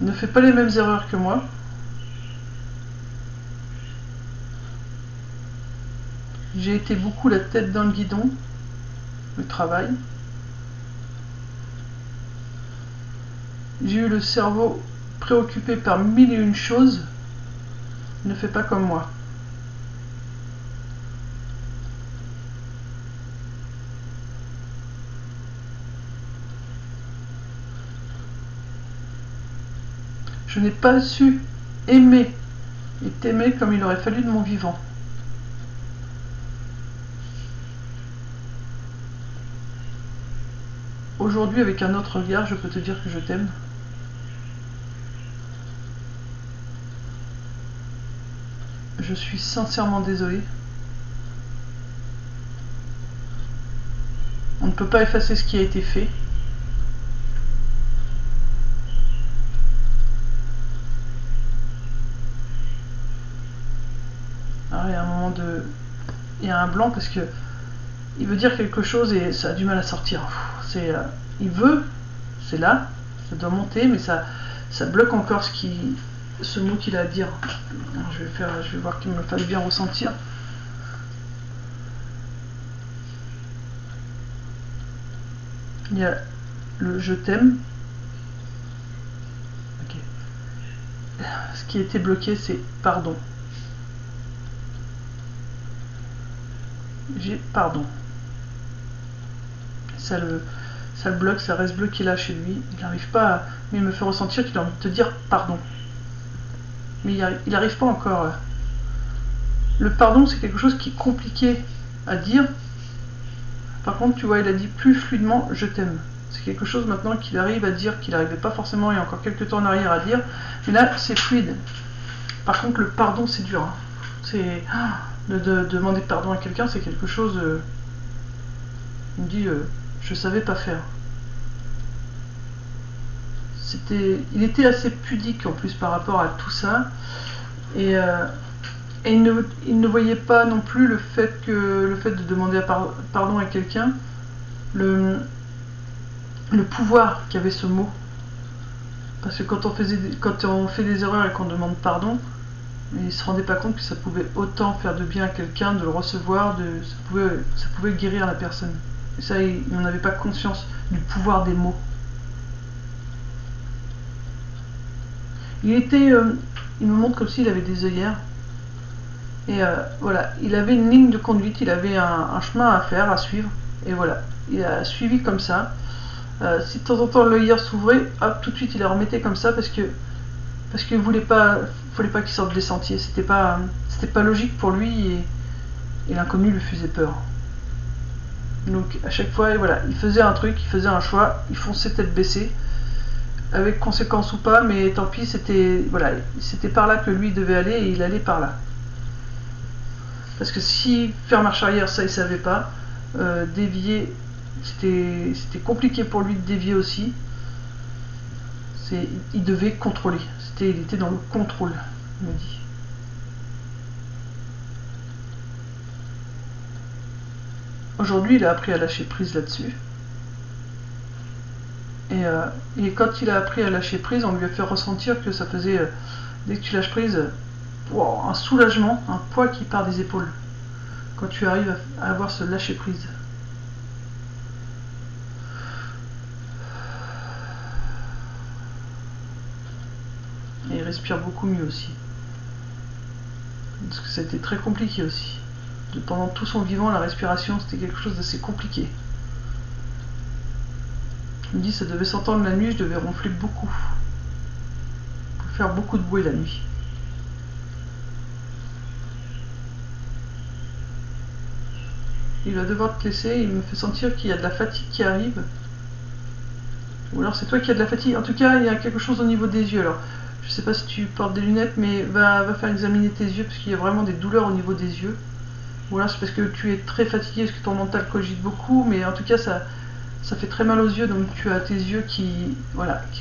Ne fais pas les mêmes erreurs que moi. J'ai été beaucoup la tête dans le guidon, le travail. J'ai eu le cerveau préoccupé par mille et une choses. Ne fais pas comme moi. Je n'ai pas su aimer et t'aimer comme il aurait fallu de mon vivant. Aujourd'hui, avec un autre regard, je peux te dire que je t'aime. Je suis sincèrement désolée. On ne peut pas effacer ce qui a été fait. Alors, il y a un blanc parce que il veut dire quelque chose et ça a du mal à sortir. Il veut, c'est là, ça doit monter, mais ça bloque encore ce mot qu'il a à dire. Alors, je vais voir qu'il me le fasse bien ressentir. Il y a le je t'aime. Ok. ce qui a été bloqué, c'est pardon. J'ai pardon. Ça le bloque, ça reste bloqué là chez lui. Il n'arrive pas à... Mais il me fait ressentir qu'il a envie de te dire pardon. Mais il n'arrive pas encore. Le pardon, c'est quelque chose qui est compliqué à dire. Par contre, tu vois, il a dit plus fluidement je t'aime. C'est quelque chose maintenant qu'il arrive à dire, qu'il n'arrivait pas forcément il y a encore quelques temps en arrière à dire. Mais là, c'est fluide. Par contre, le pardon, c'est dur. Hein. C'est... De demander pardon à quelqu'un, c'est quelque chose... il me dit, je savais pas faire. Il était assez pudique en plus par rapport à tout ça. Et il ne voyait pas non plus le fait de demander pardon à quelqu'un, le pouvoir qu'avait ce mot. Parce que quand on fait des erreurs et qu'on demande pardon, il ne se rendait pas compte que ça pouvait autant faire de bien à quelqu'un de le recevoir, ça pouvait guérir la personne. Et ça, il n'en avait pas conscience du pouvoir des mots. Il me montre comme s'il avait des œillères. Et voilà, il avait une ligne de conduite, il avait un chemin à faire, à suivre. Et voilà, il a suivi comme ça. Si de temps en temps l'œillère s'ouvrait, hop, tout de suite il la remettait comme ça parce qu'il ne voulait pas qu'il sorte des sentiers. C'était pas logique pour lui et l'inconnu lui faisait peur. Donc à chaque fois, voilà, il faisait un truc, il faisait un choix, il fonçait tête baissée, avec conséquence ou pas, mais tant pis, c'était par là que lui devait aller et il allait par là. Parce que si faire marche arrière, ça il savait pas, dévier, c'était compliqué pour lui de dévier aussi. Il devait contrôler, il était dans le contrôle, il me dit. Aujourd'hui, il a appris à lâcher prise là-dessus. Et quand il a appris à lâcher prise, on lui a fait ressentir que ça faisait, dès que tu lâches prise, un soulagement, un poids qui part des épaules. Quand tu arrives à avoir ce lâcher prise. Et il respire beaucoup mieux aussi. Parce que ça a été très compliqué aussi. Pendant tout son vivant, la respiration, c'était quelque chose d'assez compliqué. Il me dit, ça devait s'entendre la nuit, je devais ronfler beaucoup. Faire beaucoup de bruit la nuit. Il va devoir te laisser, il me fait sentir qu'il y a de la fatigue qui arrive. Ou alors c'est toi qui as de la fatigue. En tout cas, il y a quelque chose au niveau des yeux. Alors, je sais pas si tu portes des lunettes, mais va faire examiner tes yeux, parce qu'il y a vraiment des douleurs au niveau des yeux. Ou alors c'est parce que tu es très fatigué, parce que ton mental cogite beaucoup, mais en tout cas ça fait très mal aux yeux, donc tu as tes yeux qui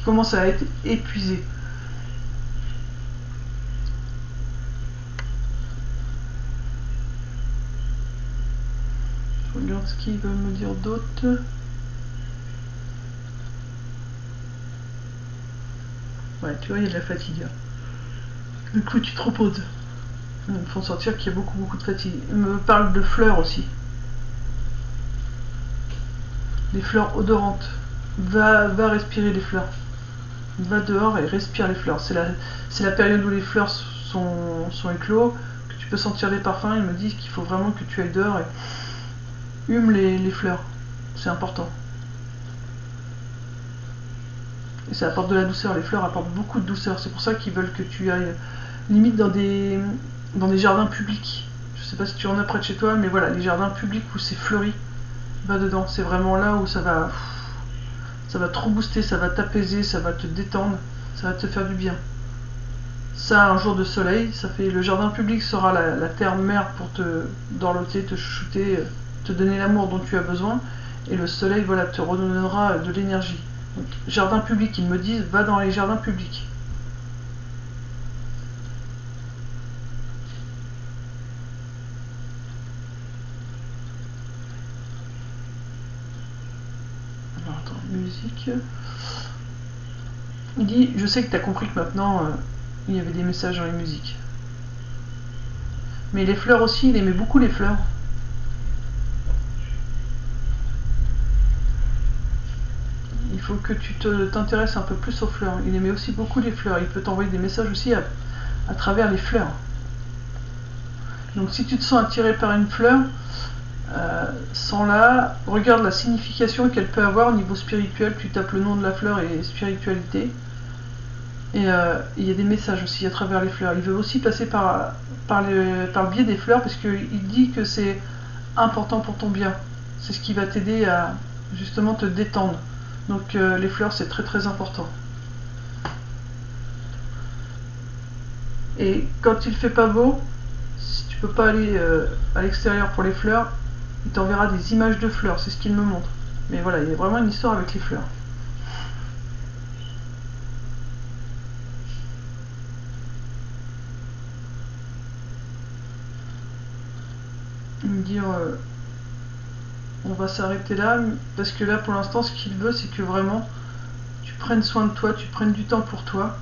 commencent à être épuisés. Je regarde ce qu'il veut me dire d'autre. Ouais, tu vois, il y a de la fatigue. Du coup, tu te reposes. Ils me font sentir qu'il y a beaucoup de fatigue. Ils me parlent de fleurs aussi. Des fleurs odorantes. Va respirer les fleurs. Va dehors et respire les fleurs. C'est la période où les fleurs sont éclos, que tu peux sentir les parfums. Ils me disent qu'il faut vraiment que tu ailles dehors et hume les fleurs. C'est important. Et ça apporte de la douceur. Les fleurs apportent beaucoup de douceur. C'est pour ça qu'ils veulent que tu ailles limite dans des jardins publics. Je sais pas si tu en as près de chez toi, mais voilà, les jardins publics où c'est fleuri, va dedans. C'est vraiment là où ça va trop booster, ça va t'apaiser, ça va te détendre, ça va te faire du bien. Ça, un jour de soleil, ça fait, le jardin public sera la terre-mère pour te dorloter, te chouchouter, te donner l'amour dont tu as besoin, et le soleil, voilà, te redonnera de l'énergie. Donc, jardin public, ils me disent, va dans les jardins publics. Alors, attends, musique. Il dit, je sais que tu as compris que maintenant, il y avait des messages dans les musiques. Mais les fleurs aussi, il aimait beaucoup les fleurs. faut que tu t'intéresses un peu plus aux fleurs. Il aimait aussi beaucoup les fleurs. Il peut t'envoyer des messages aussi à travers les fleurs. Donc si tu te sens attiré par une fleur, sans-la, regarde la signification qu'elle peut avoir au niveau spirituel. Tu tapes le nom de la fleur et spiritualité. Et il y a des messages aussi à travers les fleurs. Il veut aussi passer par le biais des fleurs parce qu'il dit que c'est important pour ton bien. C'est ce qui va t'aider à justement te détendre. Donc les fleurs, c'est très très important. Et quand il fait pas beau, si tu peux pas aller à l'extérieur pour les fleurs, il t'enverra des images de fleurs, c'est ce qu'il me montre. Mais voilà, il y a vraiment une histoire avec les fleurs. Il me dit on va s'arrêter là, parce que là pour l'instant ce qu'il veut c'est que vraiment tu prennes soin de toi, tu prennes du temps pour toi.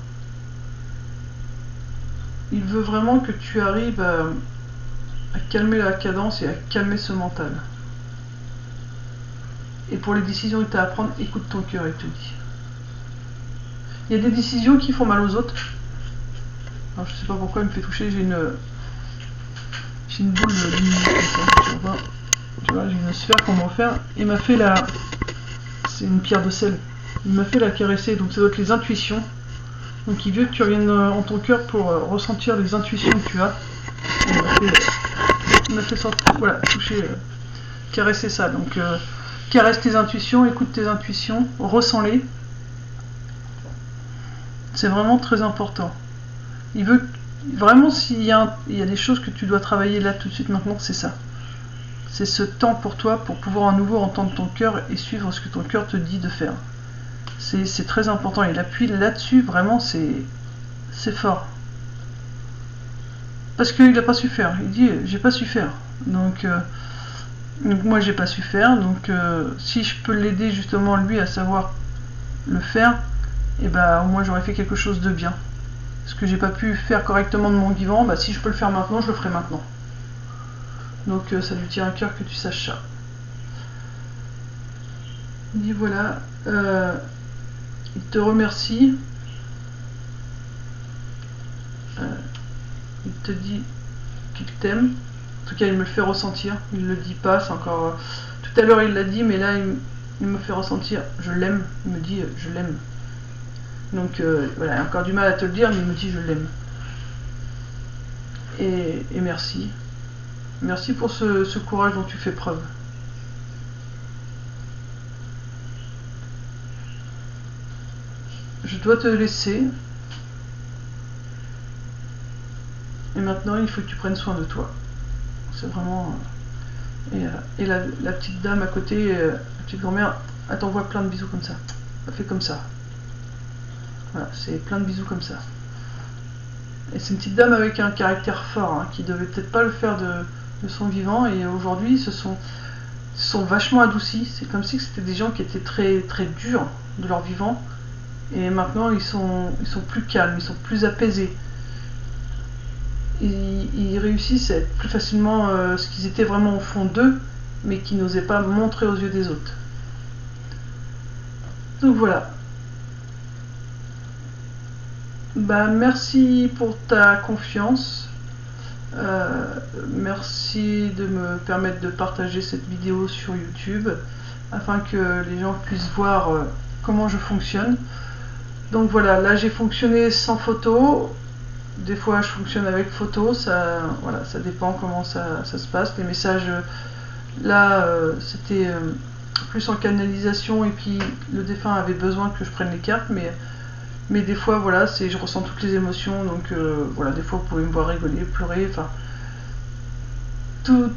Il veut vraiment que tu arrives à calmer la cadence et à calmer ce mental. Et pour les décisions que tu as à prendre, écoute ton cœur, il te dit. Il y a des décisions qui font mal aux autres. Alors je sais pas pourquoi il me fait toucher, j'ai une boule de lumière comme ça. Tu vois, j'ai une sphère qu'on m'a offert. Il m'a fait la... C'est une pierre de sel. Il m'a fait la caresser, donc ça doit être les intuitions. Donc il veut que tu reviennes en ton cœur pour ressentir les intuitions que tu as. Il m'a fait sortir, voilà, toucher, caresser ça. Donc caresse tes intuitions, écoute tes intuitions, ressens-les. C'est vraiment très important. Il veut vraiment, s'il y a des choses que tu dois travailler là tout de suite maintenant, c'est ça. C'est ce temps pour toi pour pouvoir à nouveau entendre ton cœur et suivre ce que ton cœur te dit de faire. C'est très important. Il appuie là-dessus, vraiment, c'est fort. Parce qu'il n'a pas su faire. Il dit, j'ai pas su faire. Donc moi, j'ai pas su faire. Donc si je peux l'aider justement lui à savoir le faire, et ben au moins j'aurais fait quelque chose de bien. Ce que j'ai pas pu faire correctement de mon vivant, bah, si je peux le faire maintenant, je le ferai maintenant. Donc ça lui tient à cœur que tu saches ça. Il dit voilà, il te remercie. Il te dit qu'il t'aime. En tout cas, il me le fait ressentir. Il le dit pas, c'est encore... Tout à l'heure, il l'a dit, mais là, il me fait ressentir. Je l'aime. Il me dit, je l'aime. Donc, voilà, il a encore du mal à te le dire, mais il me dit, je l'aime. Et merci. Merci pour ce courage dont tu fais preuve. Je dois te laisser. Et maintenant, il faut que tu prennes soin de toi. C'est vraiment... Et la petite dame à côté, la petite grand-mère, elle t'envoie plein de bisous comme ça. Elle fait comme ça. Voilà, c'est plein de bisous comme ça. Et c'est une petite dame avec un caractère fort, hein, qui devait peut-être pas le faire de son vivant. Et aujourd'hui, se sont vachement adoucis. C'est comme si c'était des gens qui étaient très, très durs de leur vivant. Et maintenant, ils sont plus calmes, ils sont plus apaisés. Ils réussissent à être plus facilement ce qu'ils étaient vraiment au fond d'eux, mais qui n'osaient pas montrer aux yeux des autres. Donc voilà. Bah, merci pour ta confiance. Merci de me permettre de partager cette vidéo sur YouTube afin que les gens puissent voir comment je fonctionne. Donc voilà, là j'ai fonctionné sans photo. Des fois je fonctionne avec photo, ça dépend comment ça se passe. Les messages là c'était plus en canalisation et puis le défunt avait besoin que je prenne les cartes, mais des fois voilà, je ressens toutes les émotions, donc voilà, des fois vous pouvez me voir rigoler, pleurer, enfin tout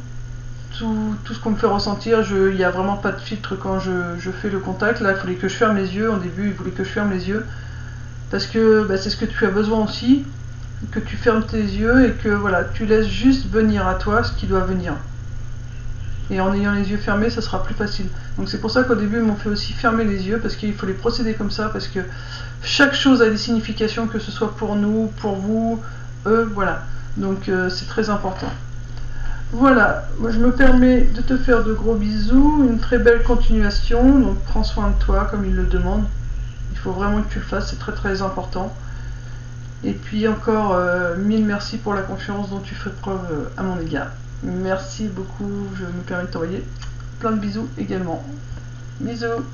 ce qu'on me fait ressentir. Il n'y a vraiment pas de filtre quand je fais le contact. Là il fallait que je ferme les yeux, au début il voulait que je ferme les yeux parce que c'est ce que tu as besoin aussi, que tu fermes tes yeux et que voilà, tu laisses juste venir à toi ce qui doit venir. Et en ayant les yeux fermés, ça sera plus facile. Donc c'est pour ça qu'au début, ils m'ont fait aussi fermer les yeux, parce qu'il faut les procéder comme ça, parce que chaque chose a des significations, que ce soit pour nous, pour vous, eux, voilà. Donc c'est très important. Voilà, moi je me permets de te faire de gros bisous, une très belle continuation, donc prends soin de toi comme il le demande. Il faut vraiment que tu le fasses, c'est très très important. Et puis encore, mille merci pour la confiance dont tu fais preuve à mon égard. Merci beaucoup, je me permets de t'envoyer plein de bisous également. Bisous.